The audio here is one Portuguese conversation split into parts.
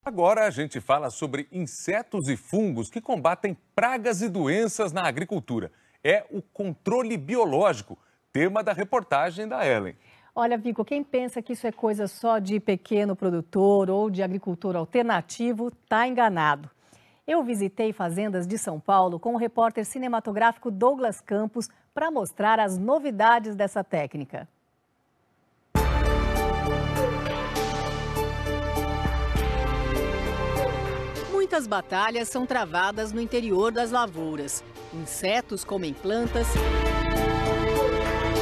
Agora a gente fala sobre insetos e fungos que combatem pragas e doenças na agricultura. É o controle biológico, tema da reportagem da Ellen. Olha, Vico, quem pensa que isso é coisa só de pequeno produtor ou de agricultor alternativo, está enganado. Eu visitei fazendas de São Paulo com o repórter cinematográfico Douglas Campos para mostrar as novidades dessa técnica. Muitas batalhas são travadas no interior das lavouras. Insetos comem plantas,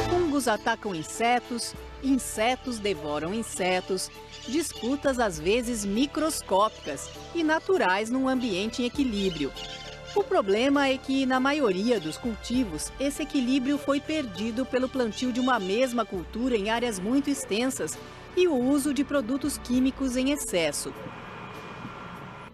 fungos atacam insetos, insetos devoram insetos, disputas às vezes microscópicas e naturais num ambiente em equilíbrio. O problema é que, na maioria dos cultivos, esse equilíbrio foi perdido pelo plantio de uma mesma cultura em áreas muito extensas e o uso de produtos químicos em excesso.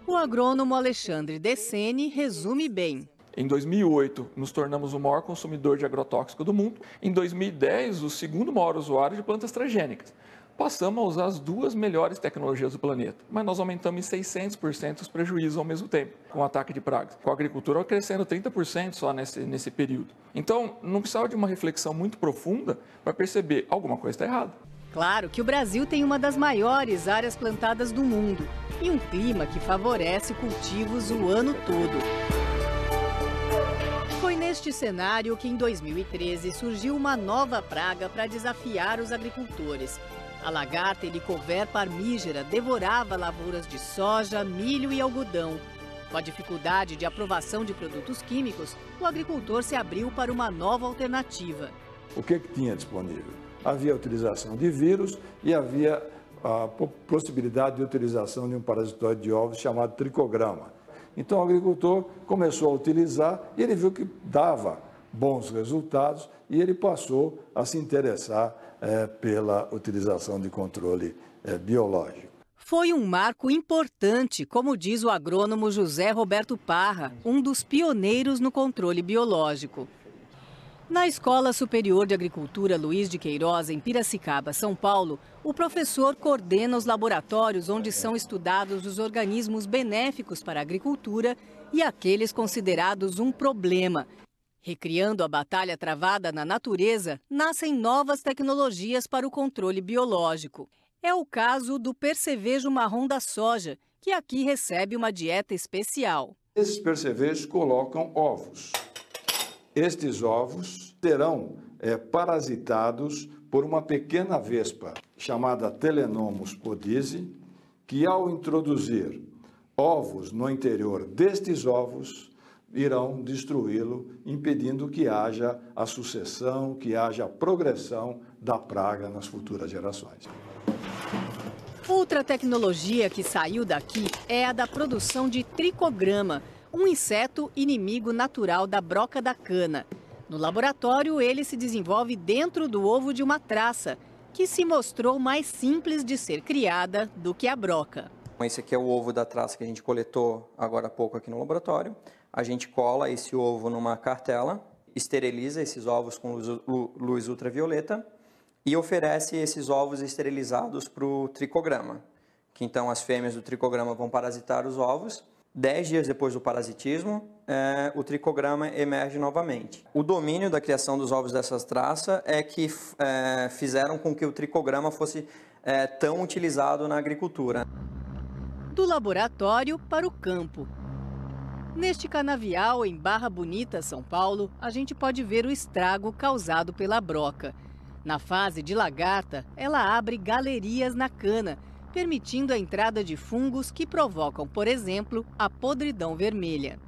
O agrônomo Alexandre Deceni resume bem. Em 2008, nos tornamos o maior consumidor de agrotóxico do mundo. Em 2010, o segundo maior usuário de plantas transgênicas. Passamos a usar as duas melhores tecnologias do planeta, mas nós aumentamos em 600% os prejuízos ao mesmo tempo, com o ataque de pragas. Com a agricultura crescendo 30% só nesse período. Então, não precisava de uma reflexão muito profunda para perceber alguma coisa está errada. Claro que o Brasil tem uma das maiores áreas plantadas do mundo e um clima que favorece cultivos o ano todo. Foi neste cenário que, em 2013, surgiu uma nova praga para desafiar os agricultores. A lagarta Helicover parmígera devorava lavouras de soja, milho e algodão. Com a dificuldade de aprovação de produtos químicos, o agricultor se abriu para uma nova alternativa. O que tinha disponível? Havia a utilização de vírus e havia a possibilidade de utilização de um parasitóide de ovos chamado tricograma. Então o agricultor começou a utilizar e ele viu que dava bons resultados e ele passou a se interessar pela utilização de controle biológico. Foi um marco importante, como diz o agrônomo José Roberto Parra, um dos pioneiros no controle biológico. Na Escola Superior de Agricultura Luiz de Queiroz, em Piracicaba, São Paulo, o professor coordena os laboratórios onde são estudados os organismos benéficos para a agricultura e aqueles considerados um problema. Recriando a batalha travada na natureza, nascem novas tecnologias para o controle biológico. É o caso do percevejo marrom da soja, que aqui recebe uma dieta especial. Esses percevejos colocam ovos. Estes ovos serão parasitados por uma pequena vespa chamada Telenomus podise, que ao introduzir ovos no interior destes ovos, irão destruí-lo, impedindo que haja a sucessão, que haja a progressão da praga nas futuras gerações. Outra tecnologia que saiu daqui é a da produção de tricograma, um inseto inimigo natural da broca da cana. No laboratório, ele se desenvolve dentro do ovo de uma traça, que se mostrou mais simples de ser criada do que a broca. Esse aqui é o ovo da traça que a gente coletou agora há pouco aqui no laboratório. A gente cola esse ovo numa cartela, esteriliza esses ovos com luz ultravioleta e oferece esses ovos esterilizados para o tricograma, que então as fêmeas do tricograma vão parasitar os ovos. 10 dias depois do parasitismo, o tricograma emerge novamente. O domínio da criação dos ovos dessas traças é que fizeram com que o tricograma fosse tão utilizado na agricultura. Do laboratório para o campo. Neste canavial, em Barra Bonita, São Paulo, a gente pode ver o estrago causado pela broca. Na fase de lagarta, ela abre galerias na cana, permitindo a entrada de fungos que provocam, por exemplo, a podridão vermelha.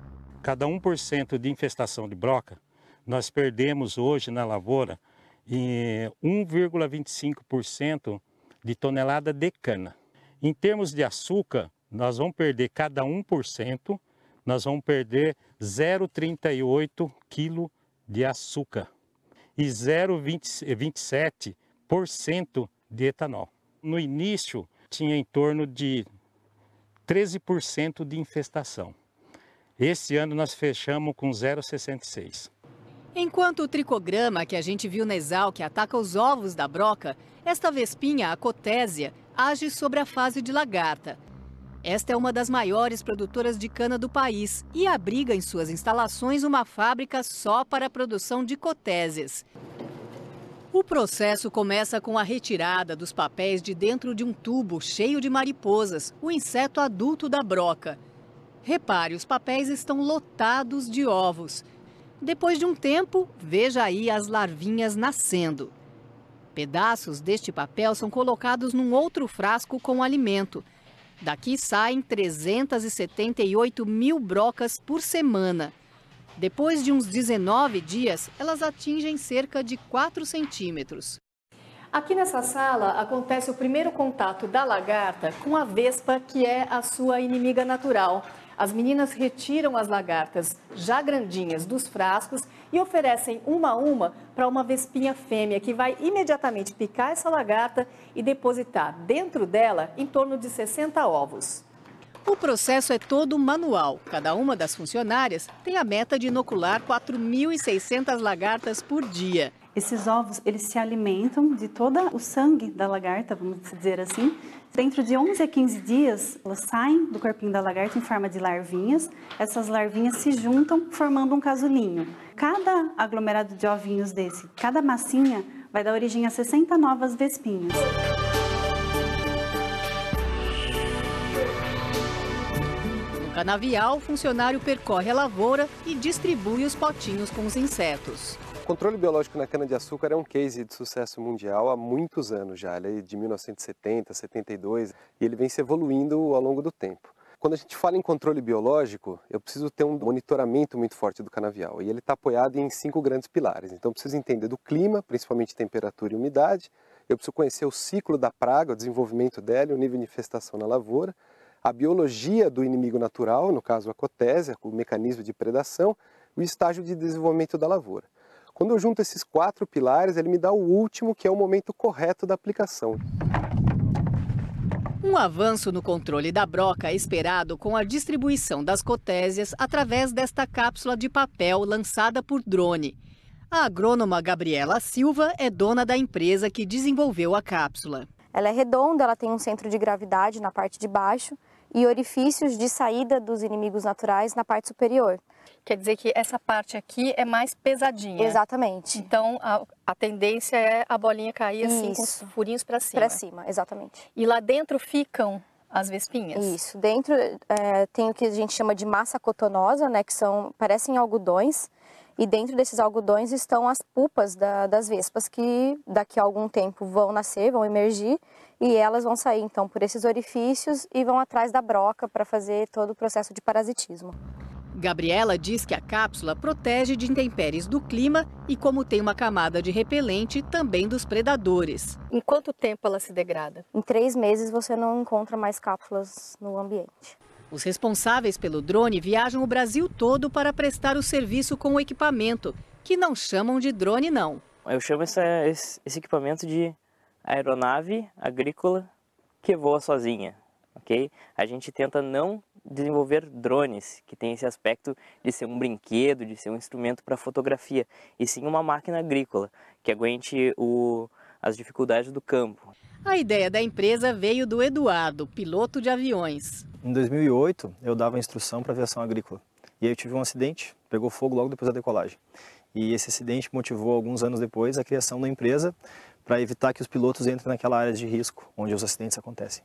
Cada 1% de infestação de broca, nós perdemos hoje na lavoura 1,25% de tonelada de cana. Em termos de açúcar, nós vamos perder cada 1%, nós vamos perder 0,38 kg de açúcar e 0,27% de etanol. No início, tinha em torno de 13% de infestação. Esse ano nós fechamos com 0,66%. Enquanto o tricograma que a gente viu na Exalc ataca os ovos da broca, esta vespinha, a cotésia, age sobre a fase de lagarta. Esta é uma das maiores produtoras de cana do país e abriga em suas instalações uma fábrica só para a produção de cotésias. O processo começa com a retirada dos papéis de dentro de um tubo cheio de mariposas, o inseto adulto da broca. Repare, os papéis estão lotados de ovos. Depois de um tempo, veja aí as larvinhas nascendo. Pedaços deste papel são colocados num outro frasco com alimento. Daqui saem 378 mil brocas por semana. Depois de uns 19 dias, elas atingem cerca de 4 centímetros. Aqui nessa sala acontece o primeiro contato da lagarta com a vespa, que é a sua inimiga natural. As meninas retiram as lagartas já grandinhas dos frascos e oferecem uma a uma para uma vespinha fêmea, que vai imediatamente picar essa lagarta e depositar dentro dela em torno de 60 ovos. O processo é todo manual. Cada uma das funcionárias tem a meta de inocular 4.600 lagartas por dia. Esses ovos, eles se alimentam de todo o sangue da lagarta, vamos dizer assim. Dentro de 11 a 15 dias, elas saem do corpinho da lagarta em forma de larvinhas. Essas larvinhas se juntam, formando um casulinho. Cada aglomerado de ovinhos desse, cada massinha, vai dar origem a 60 novas vespinhas. No canavial, o funcionário percorre a lavoura e distribui os potinhos com os insetos. O controle biológico na cana-de-açúcar é um case de sucesso mundial há muitos anos já, ele é de 1970, 72, e ele vem se evoluindo ao longo do tempo. Quando a gente fala em controle biológico, eu preciso ter um monitoramento muito forte do canavial, e ele está apoiado em 5 grandes pilares. Então eu preciso entender do clima, principalmente temperatura e umidade, eu preciso conhecer o ciclo da praga, o desenvolvimento dela, o nível de infestação na lavoura, a biologia do inimigo natural, no caso a cotésia, o mecanismo de predação, e o estágio de desenvolvimento da lavoura. Quando eu junto esses 4 pilares, ele me dá o último, que é o momento correto da aplicação. Um avanço no controle da broca é esperado com a distribuição das cotésias através desta cápsula de papel lançada por drone. A agrônoma Gabriela Silva é dona da empresa que desenvolveu a cápsula. Ela é redonda, ela tem um centro de gravidade na parte de baixo e orifícios de saída dos inimigos naturais na parte superior. Quer dizer que essa parte aqui é mais pesadinha. Exatamente. Então, a tendência é a bolinha cair assim, com os furinhos para cima. Para cima, exatamente. E lá dentro ficam as vespinhas? Isso. Dentro tem o que a gente chama de massa cotonosa, né, que parecem algodões. E dentro desses algodões estão as pupas das vespas, que daqui a algum tempo vão nascer, vão emergir. E elas vão sair, então, por esses orifícios e vão atrás da broca para fazer todo o processo de parasitismo. Gabriela diz que a cápsula protege de intempéries do clima e, como tem uma camada de repelente, também dos predadores. Em quanto tempo ela se degrada? Em 3 meses você não encontra mais cápsulas no ambiente. Os responsáveis pelo drone viajam o Brasil todo para prestar o serviço com o equipamento, que não chamam de drone, não. Eu chamo esse equipamento de aeronave agrícola que voa sozinha, ok? A gente tenta não desenvolver drones, que tem esse aspecto de ser um brinquedo, de ser um instrumento para fotografia, e sim uma máquina agrícola, que aguente as dificuldades do campo. A ideia da empresa veio do Eduardo, piloto de aviões. Em 2008, eu dava instrução para aviação agrícola, e aí eu tive um acidente, pegou fogo logo depois da decolagem. E esse acidente motivou, alguns anos depois, a criação da empresa para evitar que os pilotos entrem naquela área de risco, onde os acidentes acontecem.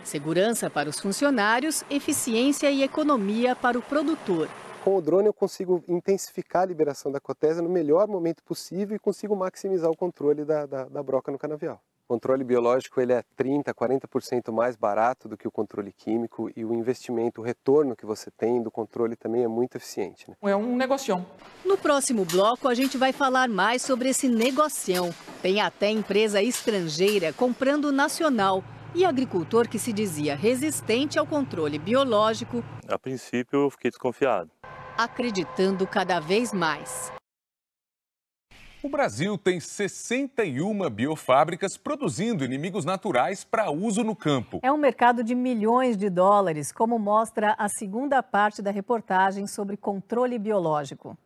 Segurança para os funcionários, eficiência e economia para o produtor. Com o drone eu consigo intensificar a liberação da cotésia no melhor momento possível e consigo maximizar o controle da broca no canavial. O controle biológico ele é 30%, 40% mais barato do que o controle químico e o investimento, o retorno que você tem do controle também é muito eficiente, né? É um negocião. No próximo bloco a gente vai falar mais sobre esse negocião. Tem até empresa estrangeira comprando nacional. E agricultor que se dizia resistente ao controle biológico, a princípio eu fiquei desconfiado, acreditando cada vez mais. O Brasil tem 61 biofábricas produzindo inimigos naturais para uso no campo. É um mercado de milhões de dólares, como mostra a segunda parte da reportagem sobre controle biológico.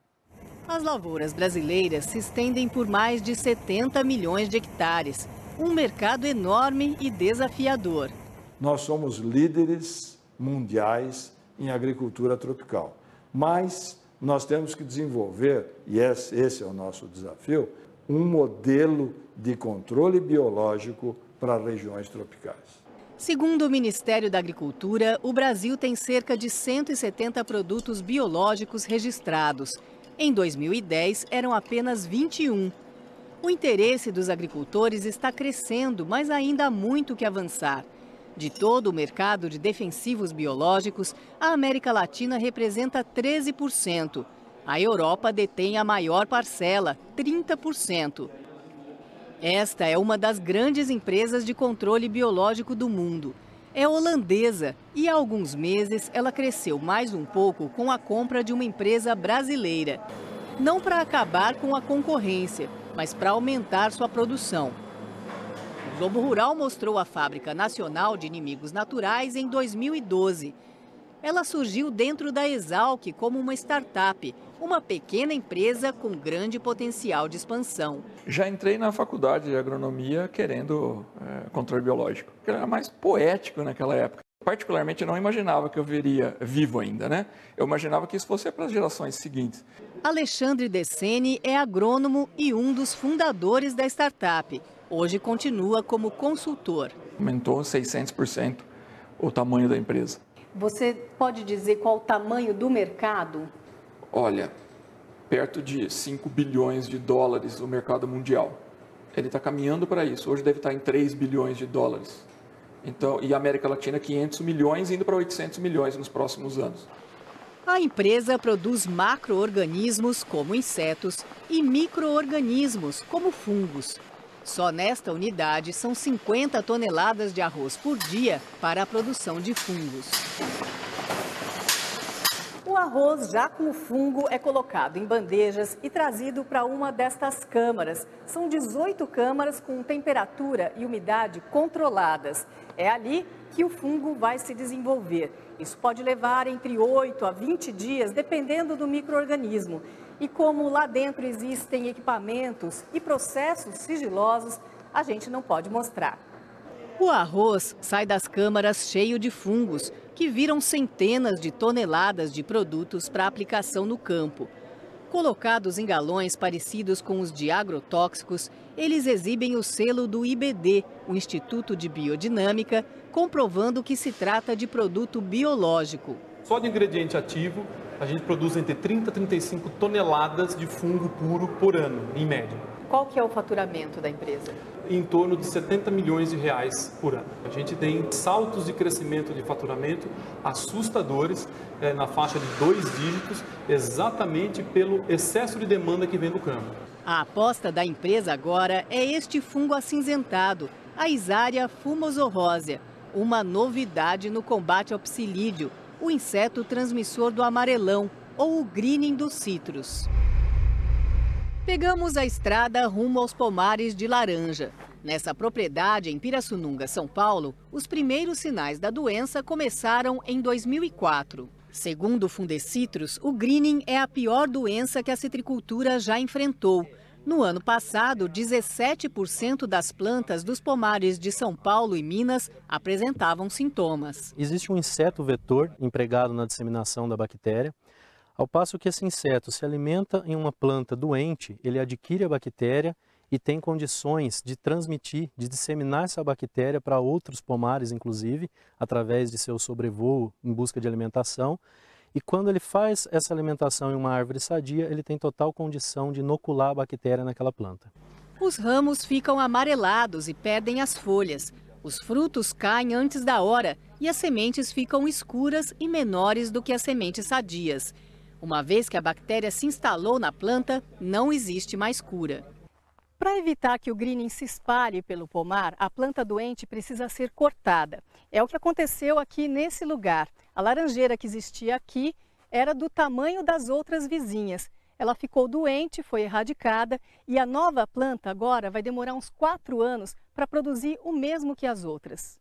As lavouras brasileiras se estendem por mais de 70 milhões de hectares. Um mercado enorme e desafiador. nós somos líderes mundiais em agricultura tropical. Mas nós temos que desenvolver, e esse é o nosso desafio, um modelo de controle biológico para regiões tropicais. Segundo o Ministério da Agricultura, o Brasil tem cerca de 170 produtos biológicos registrados. Em 2010, eram apenas 21. O interesse dos agricultores está crescendo, mas ainda há muito que avançar. De todo o mercado de defensivos biológicos, a América Latina representa 13%. A Europa detém a maior parcela, 30%. Esta é uma das grandes empresas de controle biológico do mundo. É holandesa e há alguns meses ela cresceu mais um pouco com a compra de uma empresa brasileira. Não para acabar com a concorrência, mas para aumentar sua produção. O Globo Rural mostrou a Fábrica Nacional de Inimigos Naturais em 2012. Ela surgiu dentro da Exalc como uma startup, uma pequena empresa com grande potencial de expansão. Já entrei na faculdade de agronomia querendo controle biológico. Era mais poético naquela época. Particularmente, eu não imaginava que eu veria vivo ainda, né? Eu imaginava que isso fosse para as gerações seguintes. Alexandre Deceni é agrônomo e um dos fundadores da startup. Hoje continua como consultor. Aumentou 600% o tamanho da empresa. Você pode dizer qual o tamanho do mercado? Olha, perto de 5 bilhões de dólares o mercado mundial. Ele está caminhando para isso. Hoje deve estar em 3 bilhões de dólares. Então, e a América Latina 500 milhões, indo para 800 milhões nos próximos anos. A empresa produz macro-organismos, como insetos, e micro-organismos, como fungos. Só nesta unidade são 50 toneladas de arroz por dia para a produção de fungos. O arroz, já com o fungo, é colocado em bandejas e trazido para uma destas câmaras. São 18 câmaras com temperatura e umidade controladas. É ali que o fungo vai se desenvolver. Isso pode levar entre 8 a 20 dias, dependendo do micro-organismo. E como lá dentro existem equipamentos e processos sigilosos, a gente não pode mostrar. O arroz sai das câmaras cheio de fungos, que viram centenas de toneladas de produtos para aplicação no campo. Colocados em galões parecidos com os de agrotóxicos, eles exibem o selo do IBD, o Instituto de Biodinâmica, comprovando que se trata de produto biológico. Só de ingrediente ativo, a gente produz entre 30 e 35 toneladas de fungo puro por ano, em média. Qual que é o faturamento da empresa? Em torno de 70 milhões de reais por ano. A gente tem saltos de crescimento de faturamento assustadores, na faixa de 2 dígitos, exatamente pelo excesso de demanda que vem do campo. A aposta da empresa agora é este fungo acinzentado, a Isaria fumosorrósea, uma novidade no combate ao psilídeo, o inseto transmissor do amarelão ou o greening dos citros. Pegamos a estrada rumo aos pomares de laranja. Nessa propriedade, em Pirassununga, São Paulo, os primeiros sinais da doença começaram em 2004. Segundo o Fundecitrus, o greening é a pior doença que a citricultura já enfrentou. No ano passado, 17% das plantas dos pomares de São Paulo e Minas apresentavam sintomas. Existe um inseto vetor empregado na disseminação da bactéria. Ao passo que esse inseto se alimenta em uma planta doente, ele adquire a bactéria e tem condições de transmitir, de disseminar essa bactéria para outros pomares, inclusive, através de seu sobrevoo em busca de alimentação. E quando ele faz essa alimentação em uma árvore sadia, ele tem total condição de inocular a bactéria naquela planta. Os ramos ficam amarelados e perdem as folhas. Os frutos caem antes da hora e as sementes ficam escuras e menores do que as sementes sadias. Uma vez que a bactéria se instalou na planta, não existe mais cura. Para evitar que o greening se espalhe pelo pomar, a planta doente precisa ser cortada. É o que aconteceu aqui nesse lugar. A laranjeira que existia aqui era do tamanho das outras vizinhas. Ela ficou doente, foi erradicada e a nova planta agora vai demorar uns 4 anos para produzir o mesmo que as outras.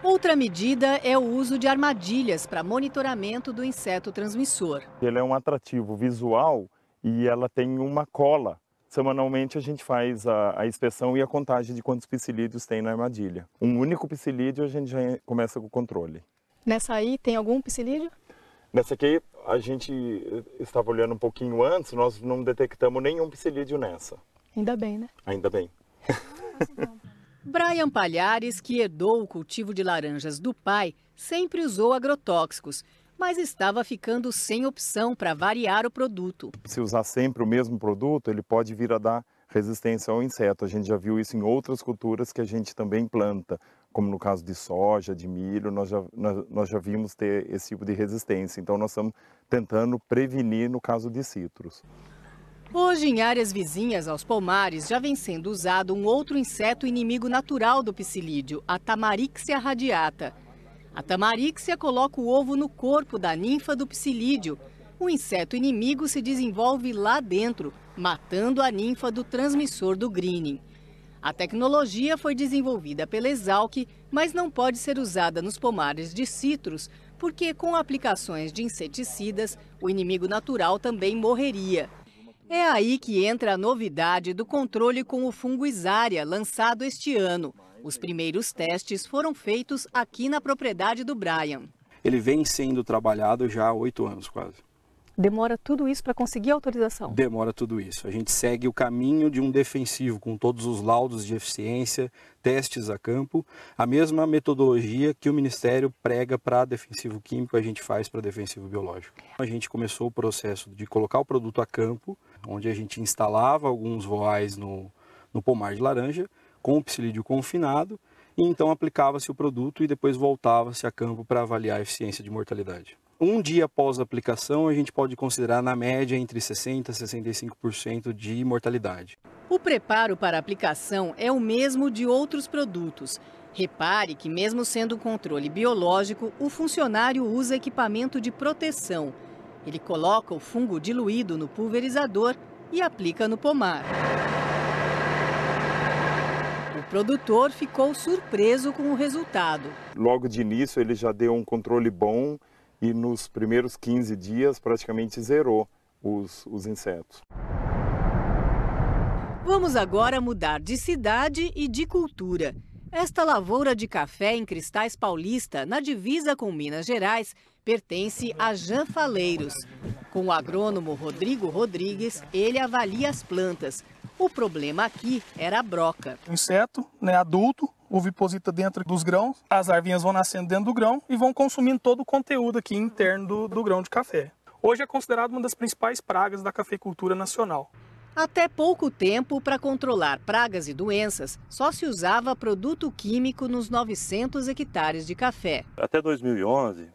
Outra medida é o uso de armadilhas para monitoramento do inseto transmissor. Ele é um atrativo visual e ela tem uma cola Semanalmente a gente faz a inspeção e a contagem de quantos psilídeos tem na armadilha. Um único psilídeo a gente já começa com o controle. Nessa aí tem algum psilídeo? Nessa aqui a gente estava olhando um pouquinho antes, nós não detectamos nenhum psilídeo nessa. Ainda bem, né? Ainda bem. Brian Palhares, que herdou o cultivo de laranjas do pai, sempre usou agrotóxicos, mas estava ficando sem opção para variar o produto. Se usar sempre o mesmo produto, ele pode vir a dar resistência ao inseto. A gente já viu isso em outras culturas que a gente também planta, como no caso de soja, de milho, nós já vimos ter esse tipo de resistência. Então nós estamos tentando prevenir no caso de citros. Hoje, em áreas vizinhas aos pomares, já vem sendo usado um outro inseto inimigo natural do psilídeo, a Tamarixia radiata. A Tamarixia coloca o ovo no corpo da ninfa do psilídeo. O inseto inimigo se desenvolve lá dentro, matando a ninfa do transmissor do greening. A tecnologia foi desenvolvida pela Exalc, mas não pode ser usada nos pomares de citros, porque com aplicações de inseticidas, o inimigo natural também morreria. É aí que entra a novidade do controle com o fungo Isária, lançado este ano. Os primeiros testes foram feitos aqui na propriedade do Brian. Ele vem sendo trabalhado já há 8 anos quase. Demora tudo isso para conseguir autorização? Demora tudo isso. A gente segue o caminho de um defensivo, com todos os laudos de eficiência, testes a campo. A mesma metodologia que o Ministério prega para defensivo químico, a gente faz para defensivo biológico. A gente começou o processo de colocar o produto a campo, onde a gente instalava alguns voais no pomar de laranja, com o psilídeo confinado, e então aplicava-se o produto e depois voltava-se a campo para avaliar a eficiência de mortalidade. Um dia após a aplicação, a gente pode considerar na média entre 60% e 65% de mortalidade. O preparo para a aplicação é o mesmo de outros produtos. Repare que mesmo sendo um controle biológico, o funcionário usa equipamento de proteção. Ele coloca o fungo diluído no pulverizador e aplica no pomar. O produtor ficou surpreso com o resultado. Logo de início ele já deu um controle bom e nos primeiros 15 dias praticamente zerou os insetos. Vamos agora mudar de cidade e de cultura. Esta lavoura de café em Cristais Paulista, na divisa com Minas Gerais, pertence a Jean Faleiros. Com o agrônomo Rodrigo Rodrigues, ele avalia as plantas. O problema aqui era a broca. O inseto, adulto, oviposita dentro dos grãos, as larvinhas vão nascendo dentro do grão e vão consumindo todo o conteúdo aqui interno do grão de café. Hoje é considerado uma das principais pragas da cafeicultura nacional. Até pouco tempo, para controlar pragas e doenças, só se usava produto químico nos 900 hectares de café. Até 2011,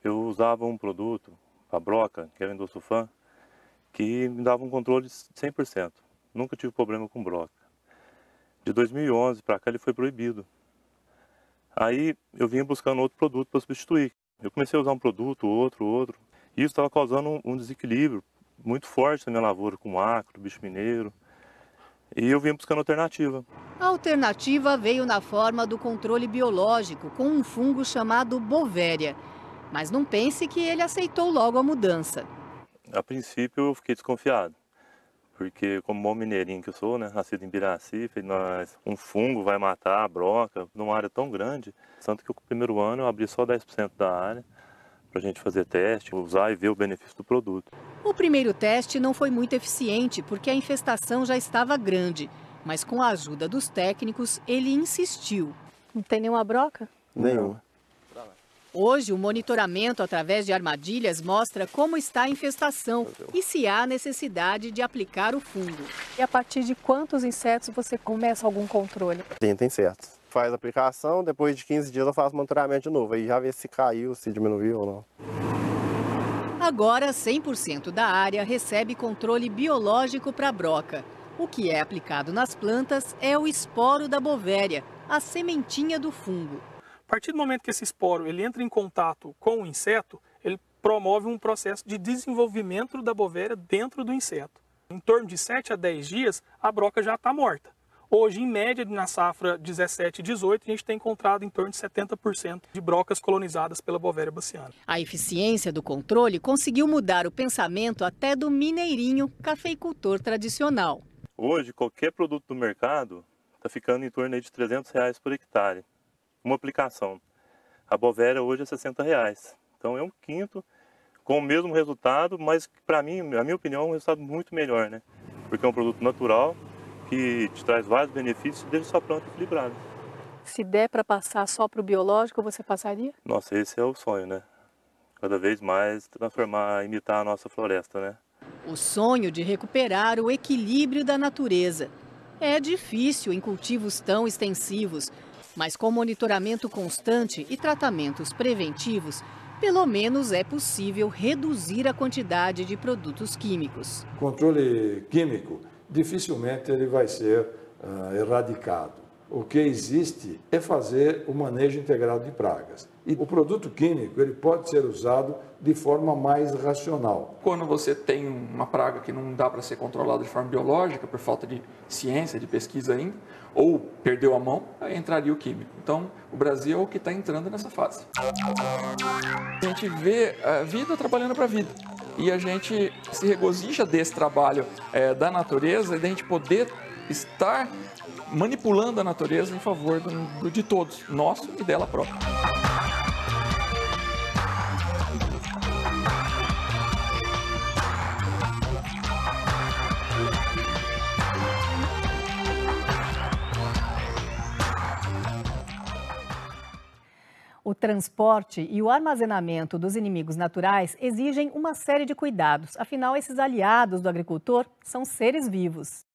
eu usava um produto, a broca, que era Endossulfan, que me dava um controle de 100%. Nunca tive problema com broca. De 2011 para cá ele foi proibido. Aí eu vinha buscando outro produto para substituir. Eu comecei a usar um produto, outro. E isso estava causando um desequilíbrio muito forte na minha lavoura, com acro, bicho mineiro. E eu vinha buscando alternativa. A alternativa veio na forma do controle biológico, com um fungo chamado Bovéria. Mas não pense que ele aceitou logo a mudança. A princípio eu fiquei desconfiado. Porque como bom mineirinho que eu sou, nascido em Biraci, um fungo vai matar a broca numa área tão grande. Tanto que no primeiro ano eu abri só 10% da área para a gente fazer teste, usar e ver o benefício do produto. O primeiro teste não foi muito eficiente porque a infestação já estava grande. Mas com a ajuda dos técnicos, ele insistiu. Não tem nenhuma broca? Nenhuma. Hoje, o monitoramento através de armadilhas mostra como está a infestação e se há necessidade de aplicar o fungo. E a partir de quantos insetos você começa algum controle? 30 insetos. Faz a aplicação, depois de 15 dias eu faço monitoramento de novo. Aí já vê se caiu, se diminuiu ou não. Agora, 100% da área recebe controle biológico para a broca. O que é aplicado nas plantas é o esporo da Bovéria, a sementinha do fungo. A partir do momento que esse esporo ele entra em contato com o inseto, ele promove um processo de desenvolvimento da Bovéria dentro do inseto. Em torno de 7 a 10 dias, a broca já está morta. Hoje, em média, na safra 17 e 18, a gente tem encontrado em torno de 70% de brocas colonizadas pela Bovéria baciana. A eficiência do controle conseguiu mudar o pensamento até do mineirinho cafeicultor tradicional. Hoje, qualquer produto do mercado está ficando em torno aí de R$300 por hectare, uma aplicação. A Bovéria hoje é R$60. Então é um quinto com o mesmo resultado, mas para mim, na minha opinião, é um resultado muito melhor, né? Porque é um produto natural que te traz vários benefícios e deixa sua planta equilibrada. Se der para passar só para o biológico, você passaria? Nossa, esse é o sonho, né? Cada vez mais imitar a nossa floresta, né? O sonho de recuperar o equilíbrio da natureza. É difícil em cultivos tão extensivos, mas com monitoramento constante e tratamentos preventivos, pelo menos é possível reduzir a quantidade de produtos químicos. O controle químico, dificilmente ele vai ser erradicado. O que existe é fazer o manejo integrado de pragas. E o produto químico ele pode ser usado de forma mais racional. Quando você tem uma praga que não dá para ser controlada de forma biológica, por falta de ciência, de pesquisa ainda, ou perdeu a mão, aí entraria o químico. Então, o Brasil é o que está entrando nessa fase. A gente vê a vida trabalhando para a vida. E a gente se regozija desse trabalho da natureza e da gente poder estar manipulando a natureza em favor de todos, nosso e dela própria. O transporte e o armazenamento dos inimigos naturais exigem uma série de cuidados. Afinal, esses aliados do agricultor são seres vivos.